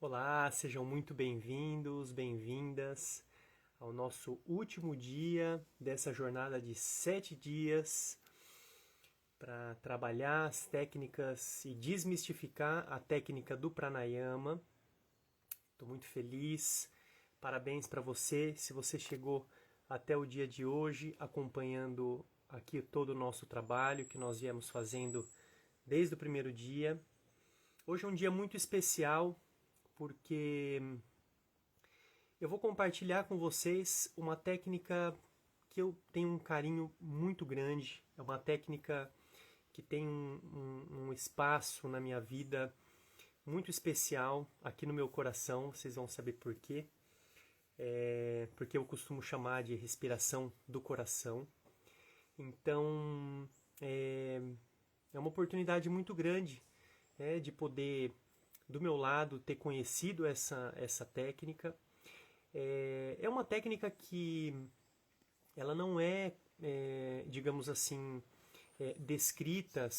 Olá, sejam muito bem-vindos, bem-vindas ao nosso último dia dessa jornada de 7 dias para trabalhar as técnicas e desmistificar a técnica do pranayama. Estou muito feliz, parabéns para você se você chegou até o dia de hoje acompanhando aqui todo o nosso trabalho que nós viemos fazendo desde o primeiro dia. Hoje é um dia muito especial porque eu vou compartilhar com vocês uma técnica que eu tenho um carinho muito grande. É uma técnica que tem um espaço na minha vida muito especial aqui no meu coração. Vocês vão saber por quê. Porque eu costumo chamar de respiração do coração. Então, é uma oportunidade muito grande de poder, do meu lado, ter conhecido essa técnica. É uma técnica que ela não digamos assim, descrita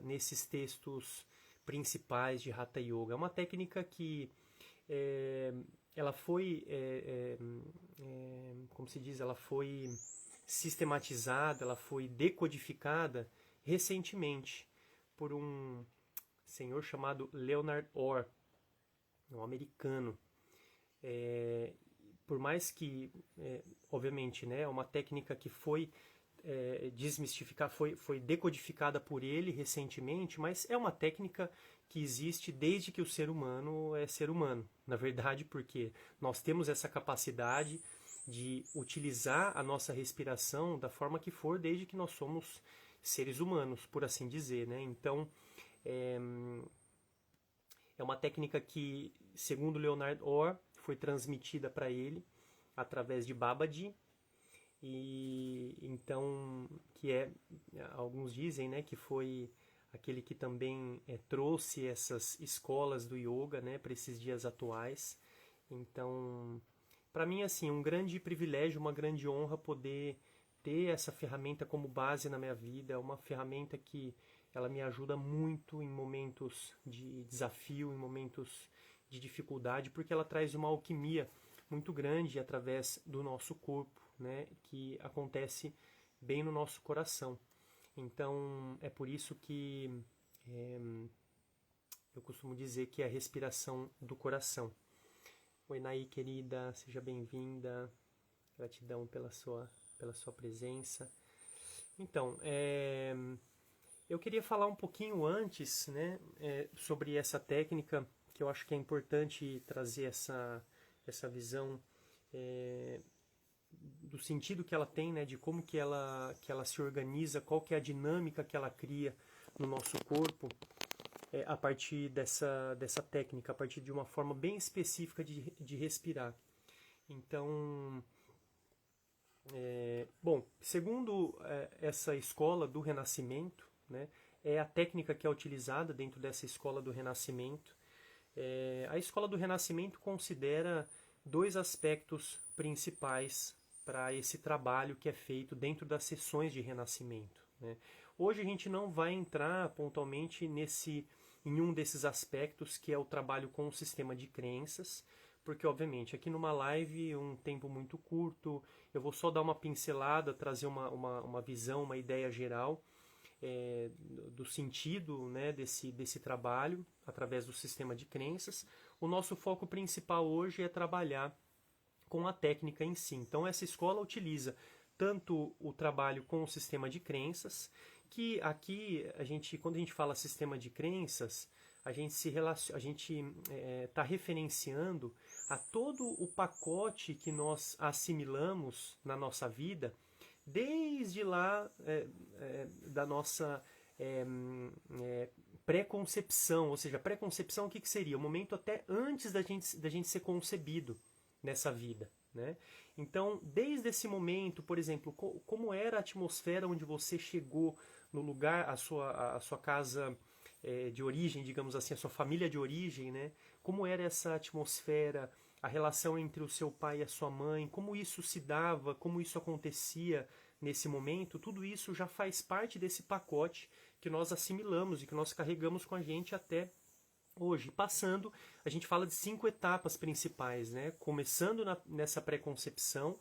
nesses textos principais de Hatha Yoga. É uma técnica que ela foi, como se diz, ela foi sistematizada, ela foi decodificada recentemente por um senhor chamado Leonard Orr, um americano. Por mais que, obviamente, né, é uma técnica que foi foi decodificada por ele recentemente, mas é uma técnica que existe desde que o ser humano é ser humano. Na verdade, porque nós temos essa capacidade de utilizar a nossa respiração da forma que for, desde que nós somos seres humanos, por assim dizer, né? Então, é uma técnica que, segundo Leonard Orr, foi transmitida para ele através de Babaji, e então alguns dizem, né, que foi aquele que também trouxe essas escolas do yoga, né, para esses dias atuais. Então, para mim, assim, um grande privilégio, uma grande honra poder ter essa ferramenta como base na minha vida. É uma ferramenta que ela me ajuda muito em momentos de desafio, em momentos de dificuldade, porque ela traz uma alquimia muito grande através do nosso corpo, né, que acontece bem no nosso coração. Então, é por isso que eu costumo dizer que é a respiração do coração. Oi, Naí, querida, seja bem-vinda. Gratidão pela sua presença. Então, eu queria falar um pouquinho antes, né, sobre essa técnica, que eu acho que é importante trazer essa visão do sentido que ela tem, né, de como que ela se organiza, qual que é a dinâmica que ela cria no nosso corpo a partir dessa técnica, a partir de uma forma bem específica de respirar. Então, bom, segundo essa escola do Renascimento, né, é a técnica que é utilizada dentro dessa escola do Renascimento. A escola do Renascimento considera dois aspectos principais para esse trabalho que é feito dentro das sessões de renascimento, né? Hoje a gente não vai entrar pontualmente em um desses aspectos, que é o trabalho com o sistema de crenças, porque obviamente aqui numa live um tempo muito curto, eu vou só dar uma pincelada, trazer uma visão, uma ideia geral do sentido, né, desse trabalho através do sistema de crenças. O nosso foco principal hoje é trabalhar com a técnica em si. Então essa escola utiliza tanto o trabalho com o sistema de crenças, que aqui quando a gente fala sistema de crenças, a gente está referenciando a todo o pacote que nós assimilamos na nossa vida, desde lá da nossa pré-concepção. Ou seja, pré-concepção, o que seria? O momento até antes da gente ser concebido nessa vida, né? Então, desde esse momento, por exemplo, como era a atmosfera onde você chegou no lugar, a sua casa de origem, digamos assim, a sua família de origem, né? Como era essa atmosfera, a relação entre o seu pai e a sua mãe, como isso se dava, como isso acontecia nesse momento, tudo isso já faz parte desse pacote que nós assimilamos e que nós carregamos com a gente até hoje. Passando, a gente fala de 5 etapas principais, né? Começando nessa pré-concepção,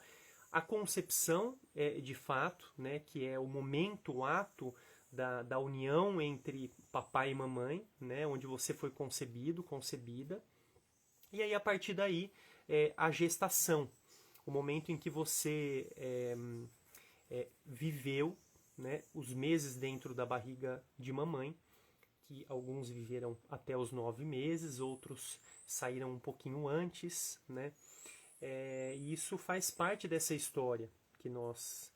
a concepção, de fato, né? Que é o momento, o ato da união entre papai e mamãe, né? Onde você foi concebido, concebida. E aí, a partir daí, a gestação, o momento em que você viveu, né, os meses dentro da barriga de mamãe, que alguns viveram até os 9 meses, outros saíram um pouquinho antes, né? E isso faz parte dessa história que nós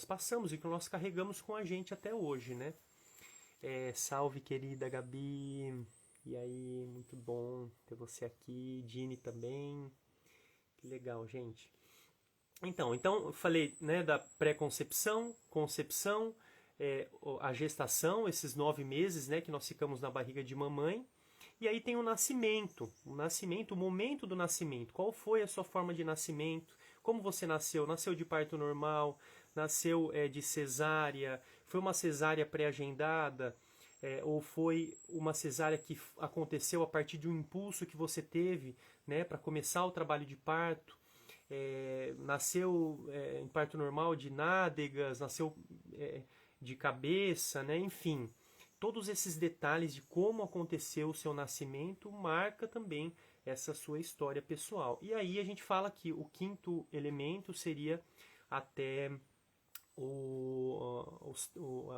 passamos e que nós carregamos com a gente até hoje, né? Salve, querida Gabi. E aí, muito bom ter você aqui. Dini também. Que legal, gente. Então eu falei, né, da pré-concepção, concepção, a gestação, esses 9 meses, né, que nós ficamos na barriga de mamãe. E aí tem o nascimento, o momento do nascimento. Qual foi a sua forma de nascimento? Como você nasceu? Nasceu de parto normal? Nasceu de cesárea? Foi uma cesárea pré-agendada? Ou foi uma cesárea que aconteceu a partir de um impulso que você teve, né, para começar o trabalho de parto? Nasceu em parto normal de nádegas, nasceu de cabeça, né? Enfim, todos esses detalhes de como aconteceu o seu nascimento marca também essa sua história pessoal. E aí a gente fala que o quinto elemento seria até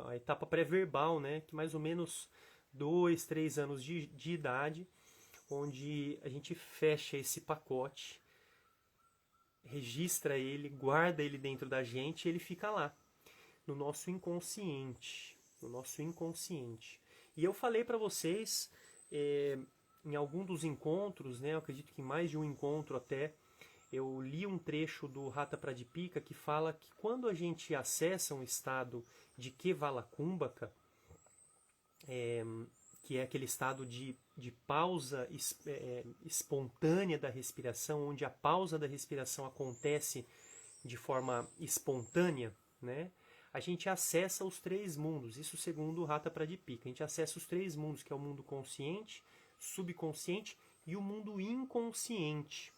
a etapa pré-verbal, né? Que mais ou menos 2, 3 anos de idade, onde a gente fecha esse pacote, registra ele, guarda ele dentro da gente e ele fica lá, no nosso inconsciente. No nosso inconsciente. E eu falei para vocês, em algum dos encontros, né, eu acredito que em mais de um encontro até, eu li um trecho do Hatha Pradipika que fala que quando a gente acessa um estado de Kevala-Kumbhaka, que é aquele estado de pausa espontânea da respiração, onde a pausa da respiração acontece de forma espontânea, né? A gente acessa os 3 mundos, isso segundo o Hatha Pradipika. A gente acessa os 3 mundos, que é o mundo consciente, subconsciente e o mundo inconsciente.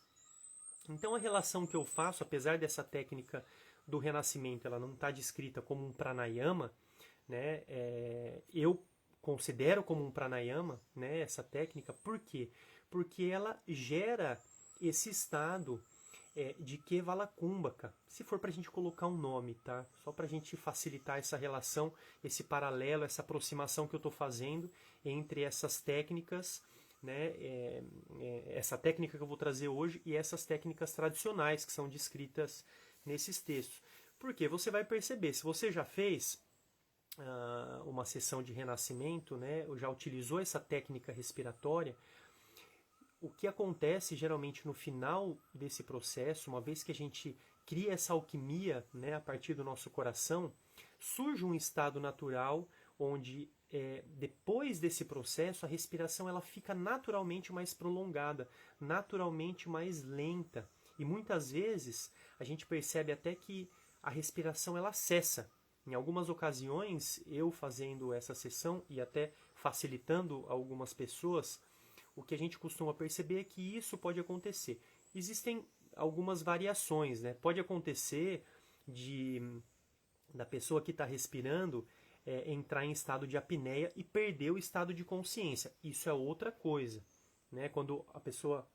Então a relação que eu faço, apesar dessa técnica do renascimento, ela não está descrita como um pranayama, né? Eu considero como um pranayama, né, essa técnica. Por quê? Porque ela gera esse estado de Kevala-Kumbhaka, se for para a gente colocar um nome, tá? Só para a gente facilitar essa relação, esse paralelo, essa aproximação que eu estou fazendo entre essas técnicas, né? Essa técnica que eu vou trazer hoje e essas técnicas tradicionais que são descritas nesses textos. Porque você vai perceber, se você já fez uma sessão de renascimento, né? Ou já utilizou essa técnica respiratória, o que acontece geralmente no final desse processo, uma vez que a gente cria essa alquimia, né, a partir do nosso coração, surge um estado natural onde depois desse processo a respiração ela fica naturalmente mais prolongada, naturalmente mais lenta. E muitas vezes a gente percebe até que a respiração ela cessa. Em algumas ocasiões, eu fazendo essa sessão e até facilitando algumas pessoas, o que a gente costuma perceber é que isso pode acontecer. Existem algumas variações, né? Pode acontecer da pessoa que está respirando entrar em estado de apneia e perder o estado de consciência. Isso é outra coisa, né? Quando a pessoa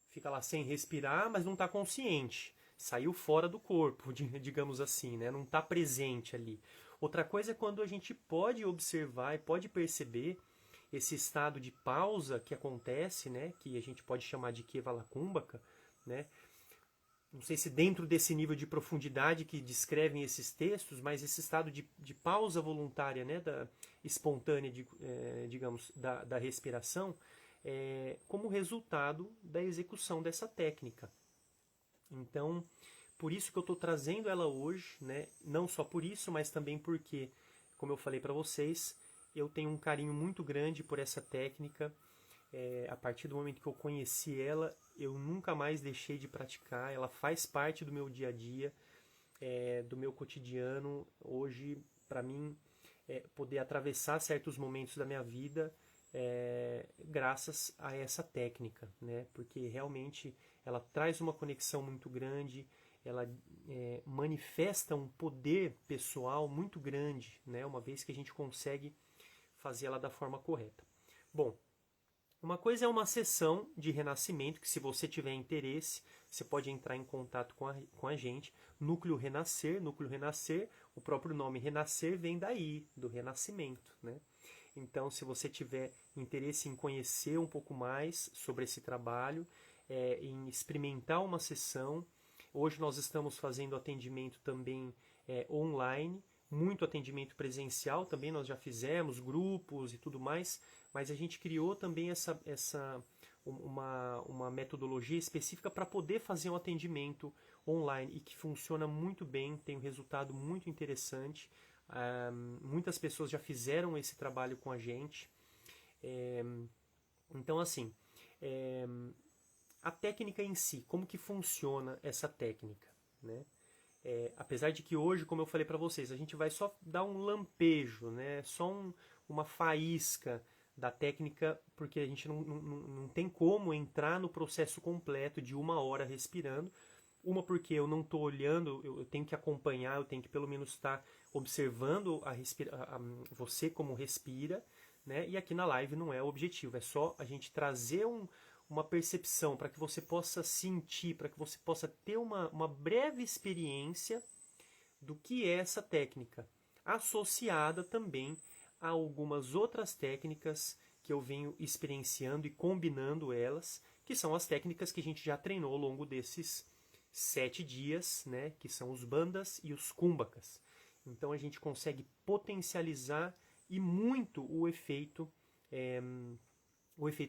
fica lá sem respirar, mas não está consciente. Saiu fora do corpo, digamos assim, né? Não está presente ali. Outra coisa é quando a gente pode observar e pode perceber esse estado de pausa que acontece, né, que a gente pode chamar de Kevala-Kumbhaka, né? Não sei se dentro desse nível de profundidade que descrevem esses textos, mas esse estado de pausa voluntária, né, espontânea, digamos, da respiração, como resultado da execução dessa técnica. Então, por isso que eu estou trazendo ela hoje, né? Não só por isso, mas também porque, como eu falei para vocês, eu tenho um carinho muito grande por essa técnica. A partir do momento que eu conheci ela, eu nunca mais deixei de praticar. Ela faz parte do meu dia a dia, do meu cotidiano. Hoje, para mim, poder atravessar certos momentos da minha vida graças a essa técnica, né? Porque realmente ela traz uma conexão muito grande, ela manifesta um poder pessoal muito grande, né? Uma vez que a gente consegue fazer ela da forma correta. Bom, uma coisa é uma sessão de renascimento, que se você tiver interesse, você pode entrar em contato com a gente. Núcleo Renascer, o próprio nome Renascer vem daí, do renascimento, né? Então, se você tiver interesse em conhecer um pouco mais sobre esse trabalho, em experimentar uma sessão, hoje nós estamos fazendo atendimento também online, muito atendimento presencial também, nós já fizemos grupos e tudo mais, mas a gente criou também uma metodologia específica para poder fazer um atendimento online e que funciona muito bem, tem um resultado muito interessante. Muitas pessoas já fizeram esse trabalho com a gente. Então, assim, a técnica em si, como que funciona essa técnica, né? Apesar de que hoje, como eu falei para vocês, a gente vai só dar um lampejo, né? Só uma faísca da técnica, porque a gente não tem como entrar no processo completo de 1 hora respirando. Uma porque eu não estou olhando, eu tenho que acompanhar, eu tenho que pelo menos estar observando você como respira, né? E aqui na live não é o objetivo, é só a gente trazer uma percepção para que você possa sentir, para que você possa ter uma breve experiência do que é essa técnica, associada também a algumas outras técnicas que eu venho experienciando e combinando elas, que são as técnicas que a gente já treinou ao longo desses 7 dias, né, que são os bandhas e os kumbhakas. Então a gente consegue potencializar e muito o efeito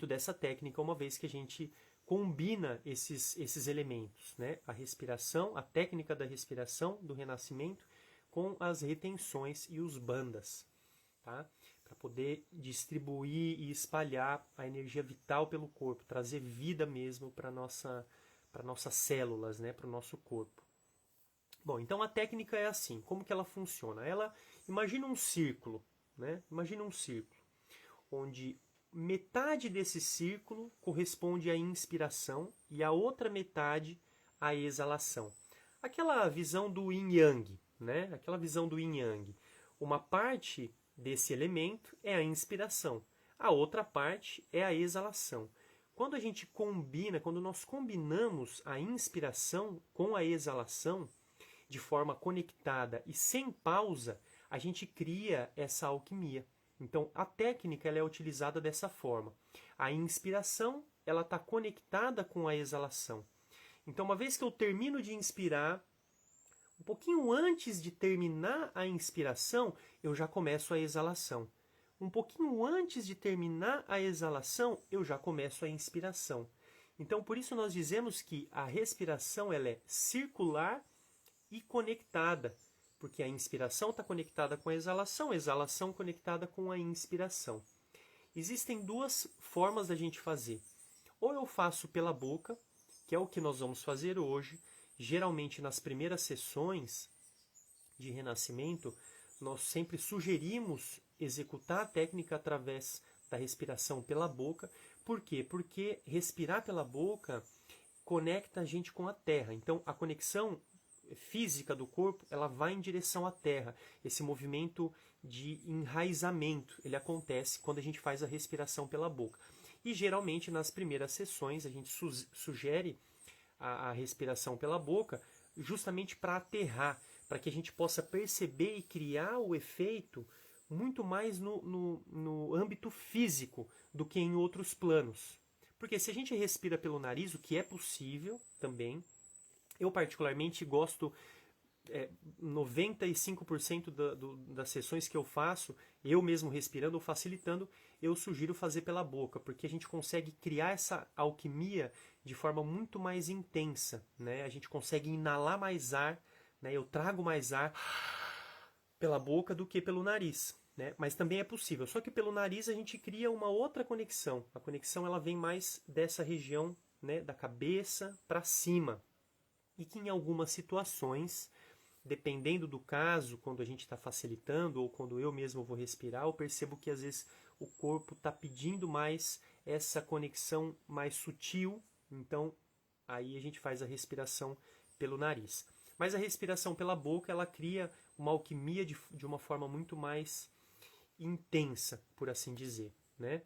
dessa técnica, uma vez que a gente combina esses elementos, né? A respiração, a técnica da respiração, do renascimento, com as retenções e os bandhas, tá? Para poder distribuir e espalhar a energia vital pelo corpo, trazer vida mesmo para nossas células, né? Para o nosso corpo. Bom, então a técnica é assim, como que ela funciona? Imagina um círculo, né? Imagina um círculo, onde metade desse círculo corresponde à inspiração e a outra metade à exalação. Aquela visão do yin-yang, né? Aquela visão do yin-yang. Uma parte desse elemento é a inspiração, a outra parte é a exalação. Quando a gente combina, quando nós combinamos a inspiração com a exalação de forma conectada e sem pausa, a gente cria essa alquimia. Então, a técnica ela é utilizada dessa forma. A inspiração ela está conectada com a exalação. Então, uma vez que eu termino de inspirar, um pouquinho antes de terminar a inspiração, eu já começo a exalação. Um pouquinho antes de terminar a exalação, eu já começo a inspiração. Então, por isso nós dizemos que a respiração ela é circular e conectada, porque a inspiração está conectada com a exalação conectada com a inspiração. Existem 2 formas da gente fazer. Ou eu faço pela boca, que é o que nós vamos fazer hoje. Geralmente nas primeiras sessões de renascimento, nós sempre sugerimos executar a técnica através da respiração pela boca. Por quê? Porque respirar pela boca conecta a gente com a terra. Então a conexão física do corpo, ela vai em direção à terra. Esse movimento de enraizamento, ele acontece quando a gente faz a respiração pela boca. E geralmente nas primeiras sessões a gente sugere a respiração pela boca justamente para aterrar, para que a gente possa perceber e criar o efeito muito mais no âmbito físico do que em outros planos. Porque se a gente respira pelo nariz, o que é possível também, eu particularmente gosto, 95% das sessões que eu faço, eu mesmo respirando ou facilitando, eu sugiro fazer pela boca, porque a gente consegue criar essa alquimia de forma muito mais intensa, né? A gente consegue inalar mais ar, né? Eu trago mais ar pela boca do que pelo nariz, né? Mas também é possível, só que pelo nariz a gente cria uma outra conexão. A conexão ela vem mais dessa região, né, da cabeça para cima. E que em algumas situações, dependendo do caso, quando a gente está facilitando ou quando eu mesmo vou respirar, eu percebo que às vezes o corpo está pedindo mais essa conexão mais sutil, então aí a gente faz a respiração pelo nariz. Mas a respiração pela boca, ela cria uma alquimia de uma forma muito mais intensa, por assim dizer, né?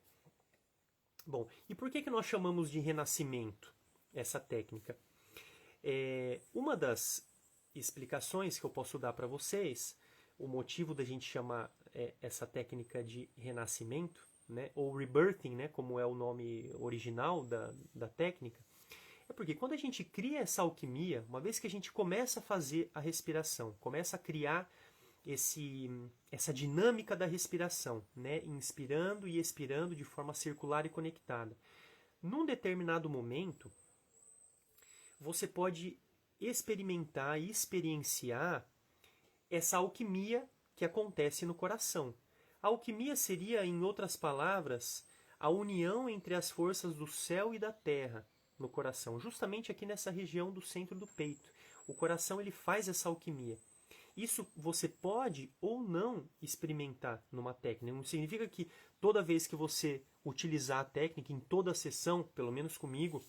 Bom, e por que nós chamamos de renascimento essa técnica? Uma das explicações que eu posso dar para vocês, o motivo da gente chamar essa técnica de renascimento, né, ou rebirthing, né, como é o nome original da técnica, é porque quando a gente cria essa alquimia, uma vez que a gente começa a fazer a respiração, começa a criar essa dinâmica da respiração, né, inspirando e expirando de forma circular e conectada, num determinado momento, você pode experimentar e experienciar essa alquimia que acontece no coração. A alquimia seria, em outras palavras, a união entre as forças do céu e da terra no coração, justamente aqui nessa região do centro do peito. O coração ele faz essa alquimia. Isso você pode ou não experimentar numa técnica. Não significa que toda vez que você utilizar a técnica, em toda a sessão, pelo menos comigo,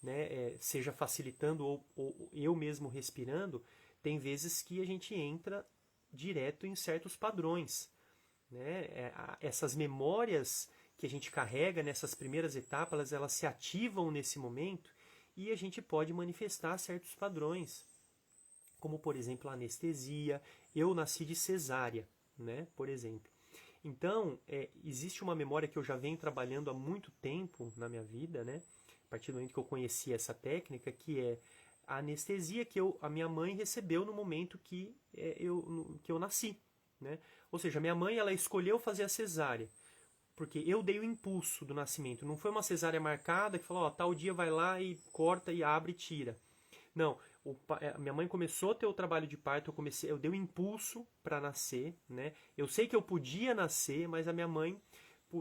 né, seja facilitando ou eu mesmo respirando, tem vezes que a gente entra direto em certos padrões. Né? Essas memórias que a gente carrega nessas primeiras etapas, elas se ativam nesse momento e a gente pode manifestar certos padrões, como por exemplo a anestesia. Eu nasci de cesárea, né, por exemplo. Então, existe uma memória que eu já venho trabalhando há muito tempo na minha vida, né, a partir do momento que eu conheci essa técnica, que é a anestesia que a minha mãe recebeu no momento que eu nasci. Né? Ou seja, minha mãe ela escolheu fazer a cesárea, porque eu dei o impulso do nascimento. Não foi uma cesárea marcada que falou, tal dia vai lá e corta e abre e tira. Não, minha mãe começou a ter o trabalho de parto, eu dei o impulso para nascer. Né? Eu sei que eu podia nascer, mas a minha mãe,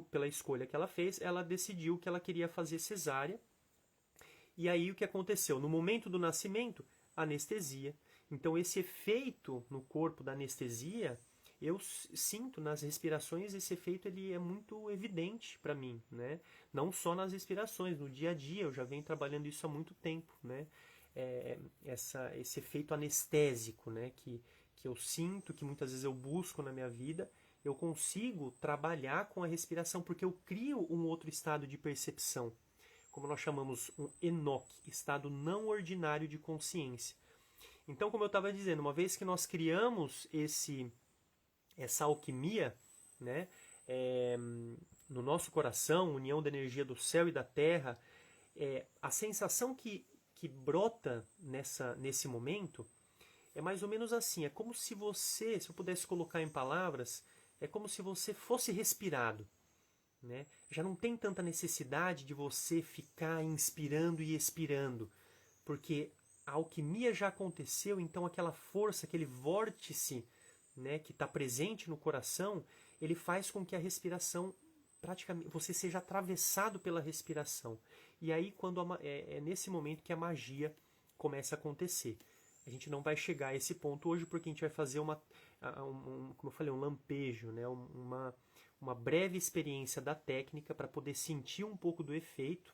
pela escolha que ela fez, ela decidiu que ela queria fazer cesárea. E aí o que aconteceu? No momento do nascimento, anestesia. Então esse efeito no corpo da anestesia, eu sinto nas respirações, esse efeito ele é muito evidente para mim, né? Não só nas respirações, no dia a dia, eu já venho trabalhando isso há muito tempo, né? Esse efeito anestésico, né? Que eu sinto, que muitas vezes eu busco na minha vida, eu consigo trabalhar com a respiração, porque eu crio um outro estado de percepção, como nós chamamos um ENOC, estado não ordinário de consciência. Então, como eu estava dizendo, uma vez que nós criamos essa alquimia, né, no nosso coração, união da energia do céu e da terra, a sensação que brota nesse momento é mais ou menos assim, é como se você, se eu pudesse colocar em palavras, é como se você fosse respirado. Né? Já não tem tanta necessidade de você ficar inspirando e expirando, porque a alquimia já aconteceu, então aquela força, aquele vórtice, né, que está presente no coração, ele faz com que a respiração, praticamente, você seja atravessado pela respiração. E aí é nesse momento que a magia começa a acontecer. A gente não vai chegar a esse ponto hoje porque a gente vai fazer como eu falei, um lampejo, né, uma breve experiência da técnica para poder sentir um pouco do efeito.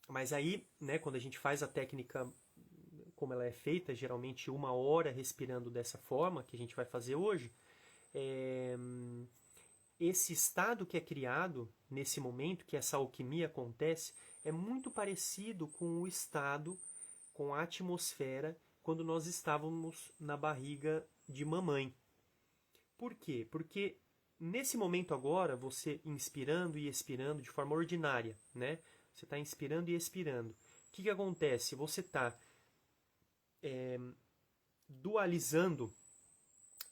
Mas aí, né, quando a gente faz a técnica como ela é feita, geralmente 1 hora respirando dessa forma, que a gente vai fazer hoje, esse estado que é criado nesse momento, que essa alquimia acontece, é muito parecido com o estado, com a atmosfera, quando nós estávamos na barriga de mamãe. Por quê? Porque nesse momento agora, você inspirando e expirando de forma ordinária, né? Você está inspirando e expirando. O que acontece? Você está dualizando,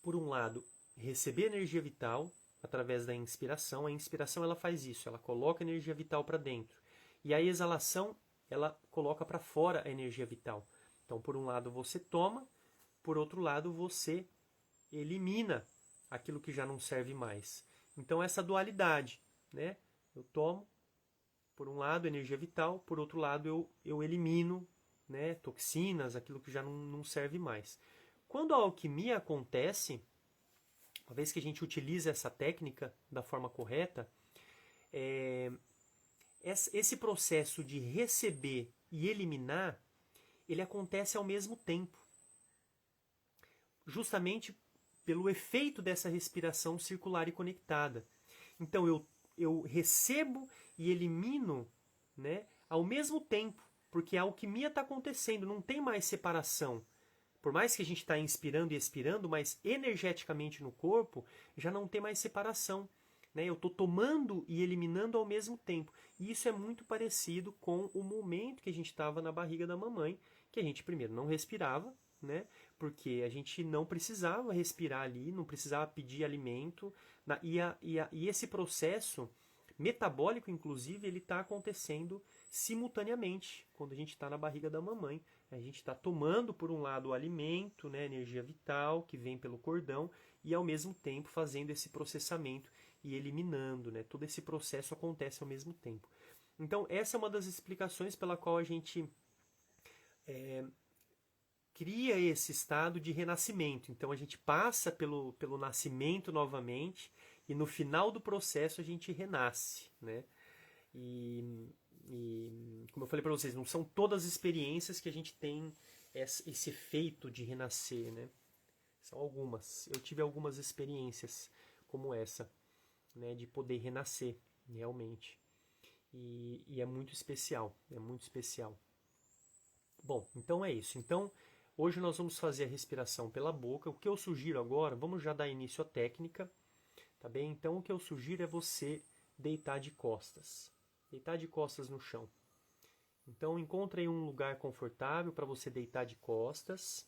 por um lado, receber energia vital através da inspiração. A inspiração ela faz isso, ela coloca energia vital para dentro. E a exalação, ela coloca para fora a energia vital. Então, por um lado, você toma, por outro lado, você elimina aquilo que já não serve mais. Então, essa dualidade, né? Eu tomo, por um lado, energia vital, por outro lado, eu elimino, né, toxinas, aquilo que já não serve mais. Quando a alquimia acontece, uma vez que a gente utiliza essa técnica da forma correta, esse processo de receber e eliminar, ele acontece ao mesmo tempo. Justamente pelo efeito dessa respiração circular e conectada. Então eu recebo e elimino, né, ao mesmo tempo, porque a alquimia está acontecendo, não tem mais separação. Por mais que a gente está inspirando e expirando, mas energeticamente no corpo já não tem mais separação. Né? Eu estou tomando e eliminando ao mesmo tempo. E isso é muito parecido com o momento que a gente estava na barriga da mamãe, que a gente primeiro não respirava, né? Porque a gente não precisava respirar ali, não precisava pedir alimento. E esse processo metabólico, inclusive, ele está acontecendo simultaneamente quando a gente está na barriga da mamãe. A gente está tomando, por um lado, o alimento, né, energia vital que vem pelo cordão, e ao mesmo tempo fazendo esse processamento e eliminando. Né? Todo esse processo acontece ao mesmo tempo. Então, essa é uma das explicações pela qual a gente cria esse estado de renascimento. Então, a gente passa pelo nascimento novamente, e no final do processo a gente renasce. Né? E como eu falei para vocês, não são todas as experiências que a gente tem esse efeito de renascer, né? São algumas. Eu tive algumas experiências como essa, né? De poder renascer, realmente. E é muito especial, é muito especial. Bom, então é isso. Então, hoje nós vamos fazer a respiração pela boca. O que eu sugiro agora, vamos já dar início à técnica, tá bem? Então, o que eu sugiro é você deitar de costas. Deitar de costas no chão. Então, encontre aí um lugar confortável para você deitar de costas.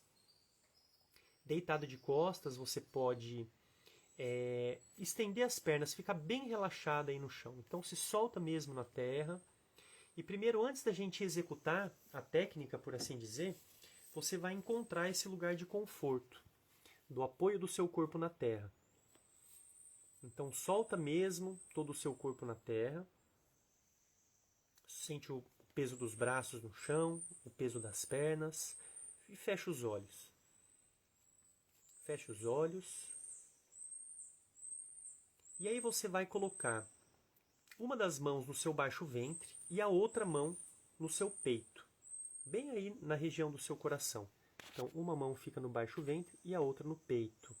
Deitado de costas, você pode estender as pernas, ficar bem relaxada aí no chão. Então, se solta mesmo na terra. E primeiro, antes da gente executar a técnica, por assim dizer, você vai encontrar esse lugar de conforto, do apoio do seu corpo na terra. Então, solta mesmo todo o seu corpo na terra. Sente o peso dos braços no chão, o peso das pernas, e fecha os olhos. Fecha os olhos. E aí você vai colocar uma das mãos no seu baixo ventre e a outra mão no seu peito, bem aí na região do seu coração. Então, uma mão fica no baixo ventre e a outra no peito.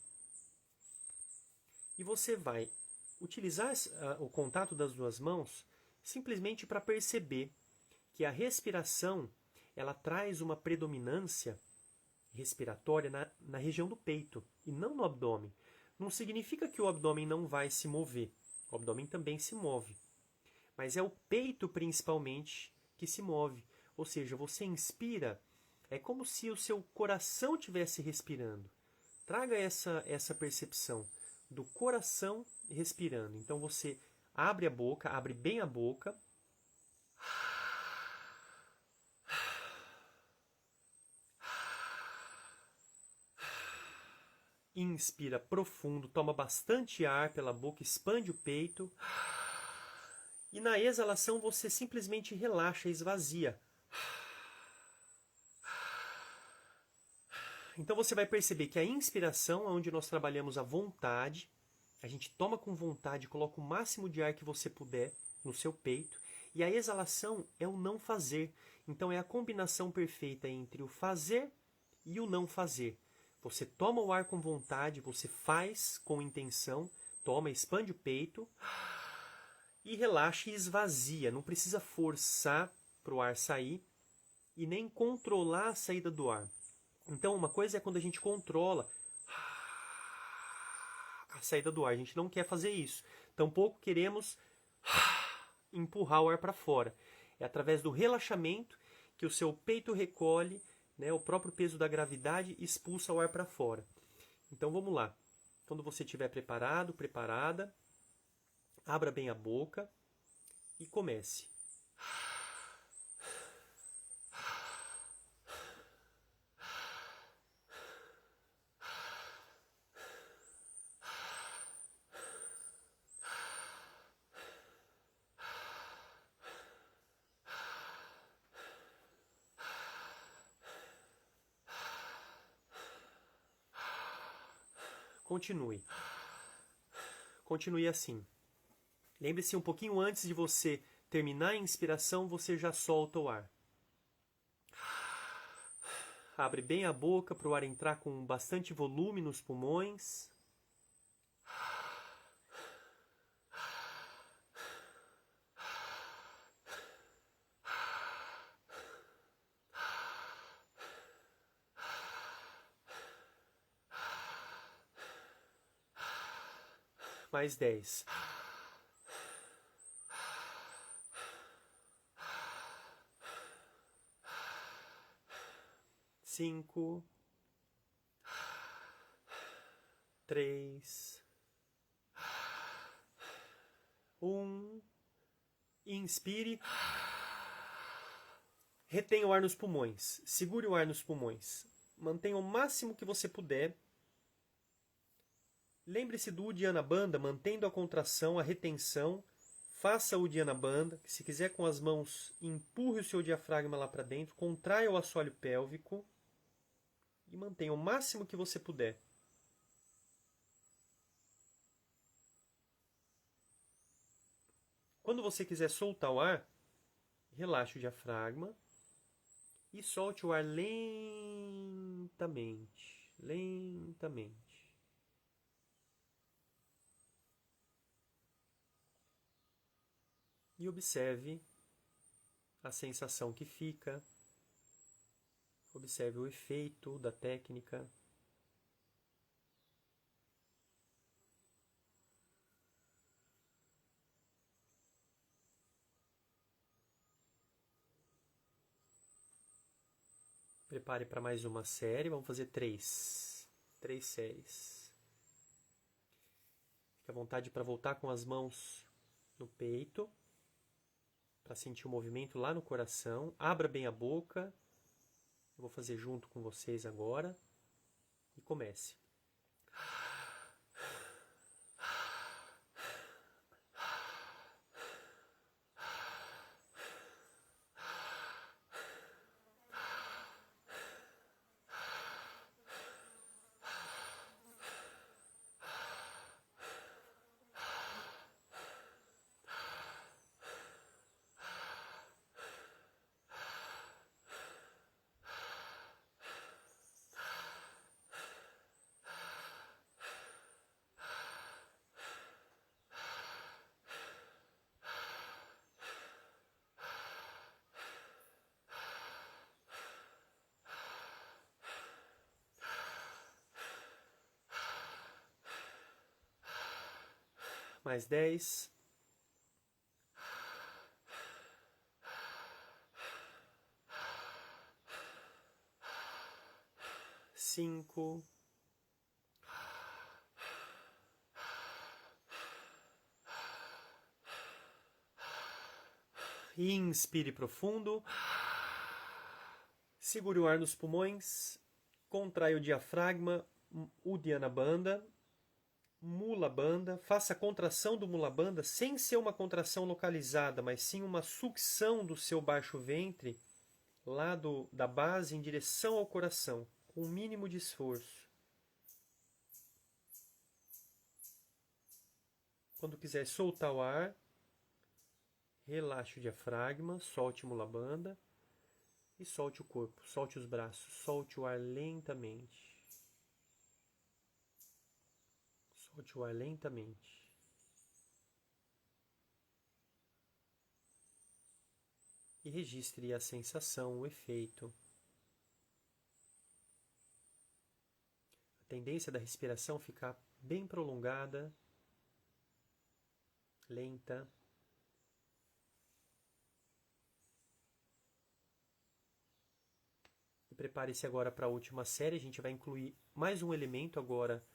E você vai utilizar o contato das duas mãos simplesmente para perceber que a respiração ela traz uma predominância respiratória na região do peito e não no abdômen. Não significa que o abdômen não vai se mover. O abdômen também se move. Mas é o peito principalmente que se move. Ou seja, você inspira, é como se o seu coração estivesse respirando. Traga essa percepção do coração respirando. Então você abre a boca, abre bem a boca. Inspira profundo, toma bastante ar pela boca, expande o peito. E na exalação você simplesmente relaxa, esvazia. Então você vai perceber que a inspiração é onde nós trabalhamos a vontade. A gente toma com vontade, coloca o máximo de ar que você puder no seu peito. E a exalação é o não fazer. Então é a combinação perfeita entre o fazer e o não fazer. Você toma o ar com vontade, você faz com intenção, toma, expande o peito e relaxa e esvazia. Não precisa forçar para o ar sair e nem controlar a saída do ar. Então, uma coisa é quando a gente controla a saída do ar. A gente não quer fazer isso. Tampouco queremos empurrar o ar para fora. É através do relaxamento que o seu peito recolhe, né, o próprio peso da gravidade expulsa o ar para fora. Então vamos lá. Quando você estiver preparado, preparada, abra bem a boca e comece. Continue. Continue assim. Lembre-se, um pouquinho antes de você terminar a inspiração, você já solta o ar. Abre bem a boca para o ar entrar com bastante volume nos pulmões. Mais 10. 5, 3, 1. Inspire. Retenha o ar nos pulmões. Segure o ar nos pulmões. Mantenha o máximo que você puder. Lembre-se do Uddiyana Bandha, mantendo a contração, a retenção. Faça o Uddiyana Bandha. Se quiser com as mãos, empurre o seu diafragma lá para dentro. Contraia o assoalho pélvico. E mantenha o máximo que você puder. Quando você quiser soltar o ar, relaxe o diafragma e solte o ar lentamente, lentamente. E observe a sensação que fica. Observe o efeito da técnica. Prepare para mais uma série. Vamos fazer 3 séries. Fique à vontade para voltar com as mãos no peito, para sentir o movimento lá no coração. Abra bem a boca. Eu vou fazer junto com vocês agora. E comece. Mais 10. 5. Inspire profundo. Segure o ar nos pulmões. Contrai o diafragma. Uddiyana Bandha. Mula Bandha, faça a contração do Mula Bandha sem ser uma contração localizada, mas sim uma sucção do seu baixo ventre lá da base em direção ao coração, com o mínimo de esforço. Quando quiser soltar o ar, relaxe o diafragma, solte o Mula Bandha e solte o corpo, solte os braços, solte o ar lentamente. Solte o ar lentamente. E registre a sensação, o efeito. A tendência da respiração ficar bem prolongada, lenta. E prepare-se agora para a última série. A gente vai incluir mais um elemento agora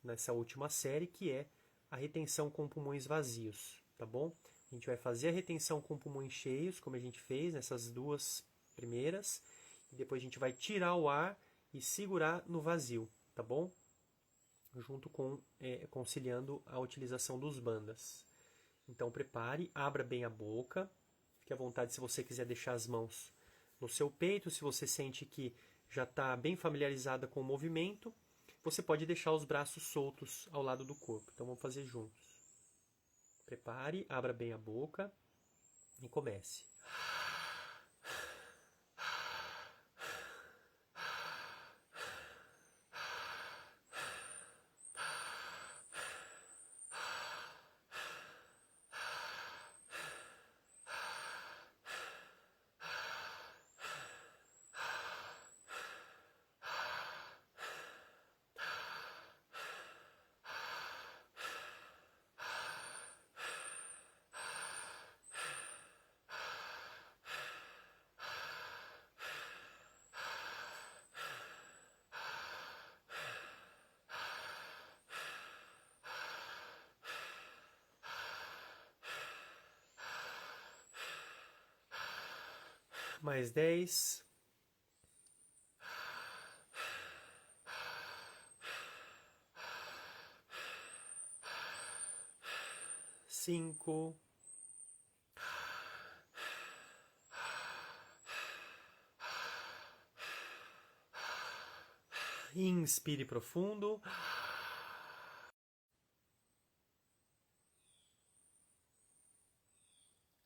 nessa última série, que é a retenção com pulmões vazios, tá bom? A gente vai fazer a retenção com pulmões cheios, como a gente fez nessas duas primeiras, e depois a gente vai tirar o ar e segurar no vazio, tá bom? Junto com, conciliando a utilização dos bandhas. Então prepare, abra bem a boca, fique à vontade se você quiser deixar as mãos no seu peito, se você sente que já está bem familiarizada com o movimento. Você pode deixar os braços soltos ao lado do corpo. Então vamos fazer juntos. Prepare, abra bem a boca e comece. Mais 10. 5. Inspire profundo.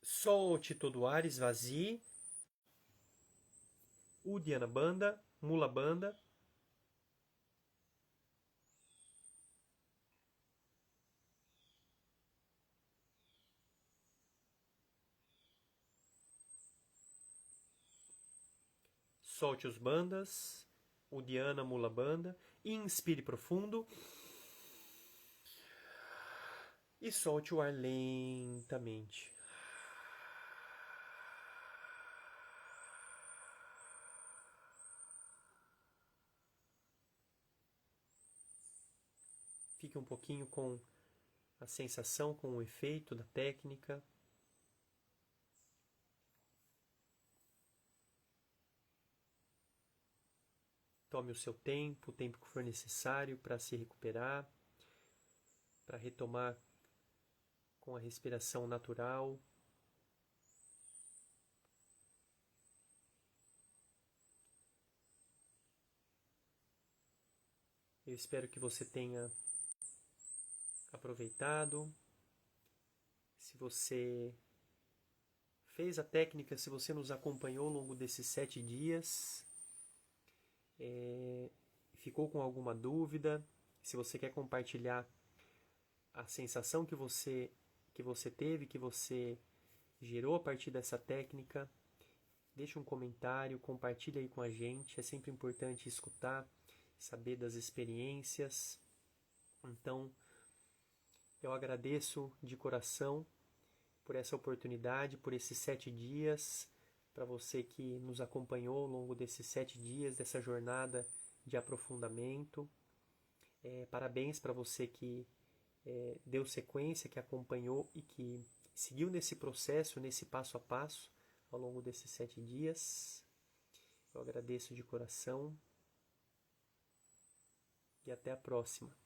Solte todo o ar, esvazie. Uddiyana Bandha, Mula Bandha. Solte os bandhas, Uddiyana, Mula Bandha. Inspire profundo. E solte o ar lentamente. Fique um pouquinho com a sensação, com o efeito da técnica. Tome o seu tempo, o tempo que for necessário para se recuperar, para retomar com a respiração natural. Eu espero que você tenha aproveitado. Se você fez a técnica, se você nos acompanhou ao longo desses 7 dias, ficou com alguma dúvida, se você quer compartilhar a sensação que você teve, que você gerou a partir dessa técnica, deixe um comentário, compartilhe aí com a gente. É sempre importante escutar, saber das experiências. Então, eu agradeço de coração por essa oportunidade, por esses 7 dias, para você que nos acompanhou ao longo desses 7 dias, dessa jornada de aprofundamento. Parabéns para você que deu sequência, que acompanhou e que seguiu nesse processo, nesse passo a passo, ao longo desses 7 dias. Eu agradeço de coração e até a próxima.